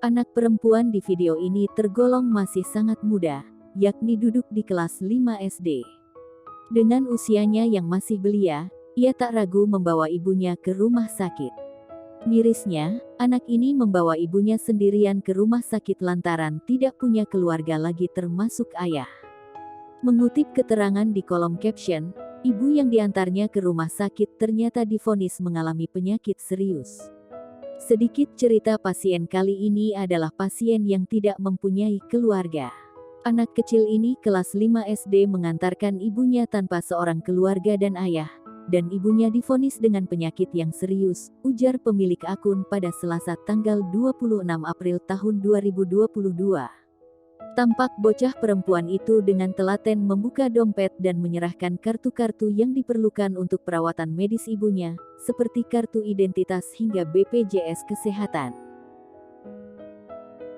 Anak perempuan di video ini tergolong masih sangat muda, yakni duduk di kelas 5 SD. Dengan usianya yang masih belia, ia tak ragu membawa ibunya ke rumah sakit. Mirisnya, anak ini membawa ibunya sendirian ke rumah sakit lantaran tidak punya keluarga lagi termasuk ayah. Mengutip keterangan di kolom caption, ibu yang diantarnya ke rumah sakit ternyata divonis mengalami penyakit serius. Sedikit cerita pasien kali ini adalah pasien yang tidak mempunyai keluarga. Anak kecil ini kelas 5 SD mengantarkan ibunya tanpa seorang keluarga dan ayah, dan ibunya divonis dengan penyakit yang serius, ujar pemilik akun pada Selasa tanggal 26 April tahun 2022. Tampak bocah perempuan itu dengan telaten membuka dompet dan menyerahkan kartu-kartu yang diperlukan untuk perawatan medis ibunya, seperti kartu identitas hingga BPJS Kesehatan.